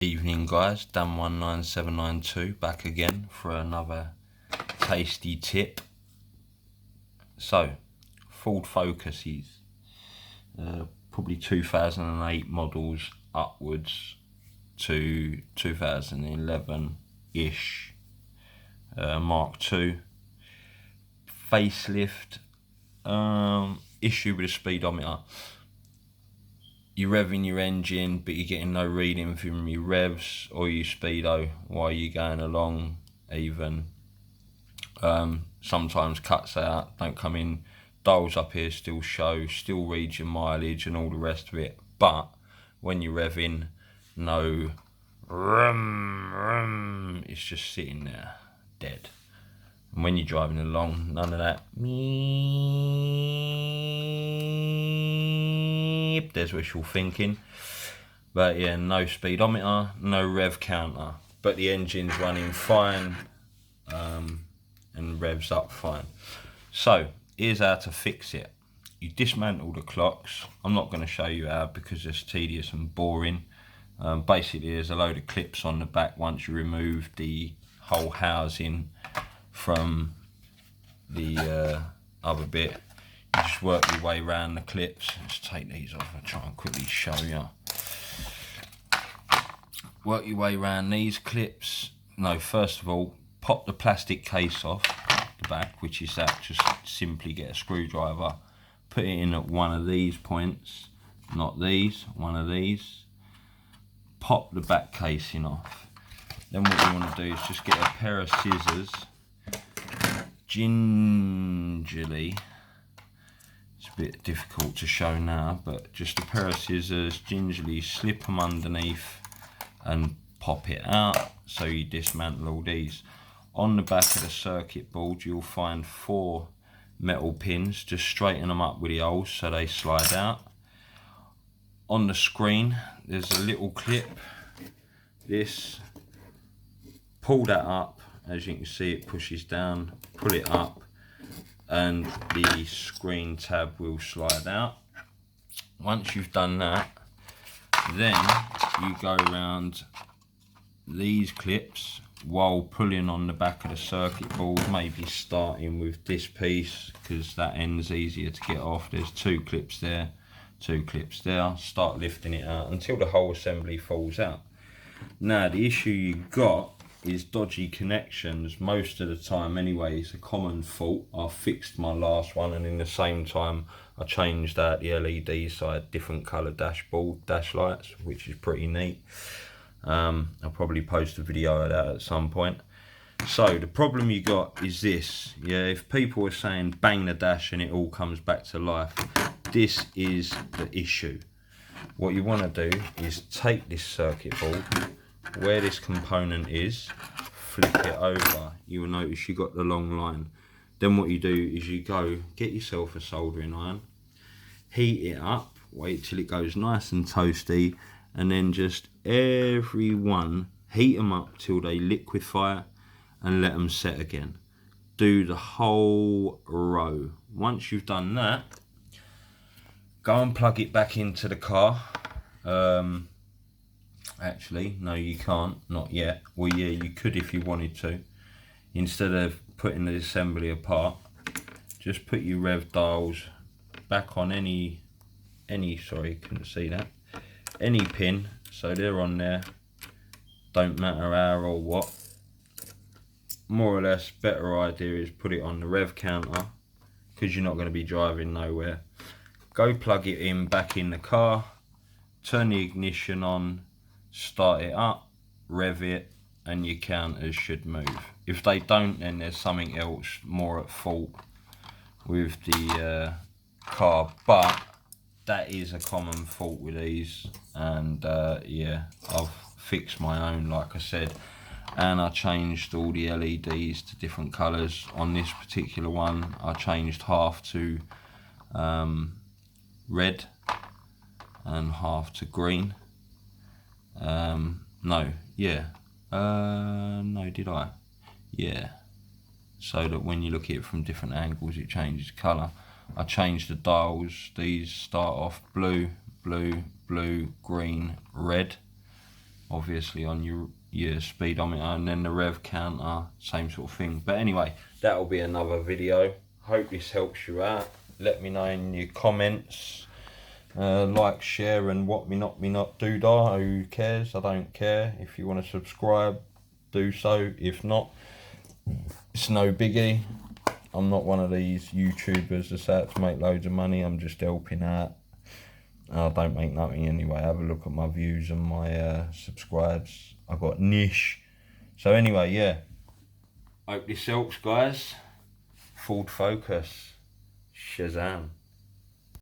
Evening guys, Dan19792 back again for another tasty tip. So, Ford Focuses, probably 2008 models upwards to 2011-ish, Mark 2, facelift, issue with the speedometer. You're revving your engine, but you're getting no reading from your revs or your speedo while you're going along even. Sometimes cuts out, don't come in. Dials up here still show, still reads your mileage and all the rest of it. But when you're revving, no rum, it's just sitting there, dead. And when you're driving along, none of that. There's wishful thinking. But yeah, no speedometer, no rev counter. But the engine's running fine and revs up fine. So here's how to fix it. You dismantle the clocks. I'm not going to show you how because it's tedious and boring. Basically there's a load of clips on the back once you remove the whole housing from the other bit. You just work your way around the clips. Let's take these off and try and quickly show you. Work your way around these clips. No, first of all, pop the plastic case off the back, which is that. Just simply get a screwdriver, put it in at one of these points, not these, one of these. Pop the back casing off. Then what you want to do is just get a pair of scissors, gingerly, it's a bit difficult to show now, but just a pair of scissors, gingerly slip them underneath and pop it out. So you dismantle all these. On the back of the circuit board you'll find 4 metal pins. Just straighten them up with the holes so they slide out. On the screen there's a little clip, this, pull that up, as you can see it pushes down, pull it up and the screen tab will slide out. Once you've done that, then you go around these clips while pulling on the back of the circuit board, maybe starting with this piece because that end's easier to get off. There's 2 clips there, 2 clips there. Start lifting it out until the whole assembly falls out. Now the issue you got is dodgy connections most of the time anyway. It's a common fault. I fixed my last one and in the same time I changed out the LED side, different colour dashboard, dash lights, which is pretty neat. I'll probably post a video of that at some point. So the problem you got is this, yeah, if people are saying bang the dash and it all comes back to life, this is the issue. What you want to do is take this circuit board, where this component is, flip it over, you will notice you got the long line. Then what you do is you go get yourself a soldering iron, heat it up, wait till it goes nice and toasty, and then just every one heat them up till they liquefy and let them set again. Do the whole row. Once you've done that, go and plug it back into the car. Actually, no you can't, not yet. Well yeah, you could if you wanted to. Instead of putting the assembly apart, just put your rev dials back on any sorry, couldn't see that, any pin, so they're on there, don't matter how or what. More or less, better idea is put it on the rev counter because you're not going to be driving nowhere. Go plug it in back in the car, turn the ignition on, start it up, rev it, and your counters should move. If they don't, then there's something else more at fault with the car, but that is a common fault with these. And yeah, I've fixed my own, like I said, and I changed all the LEDs to different colours. On this particular one I changed half to red and half to green. No, did I? Yeah, so that when you look at it from different angles it changes colour. I changed the dials. These start off blue, blue, blue, green, red. obviously on your speedometer, and then the rev counter, same sort of thing. But anyway, that'll be another video. Hope this helps you out. Let me know in your comments. Like, share, and what me not do da. Who cares? I don't care. If you want to subscribe, do so. If not, it's no biggie. I'm not one of these YouTubers that's out to make loads of money. I'm just helping out. I don't make nothing anyway. Have a look at my views and my subscribes. I got niche. So anyway, yeah. Hope this helps, guys. Ford Focus. Shazam.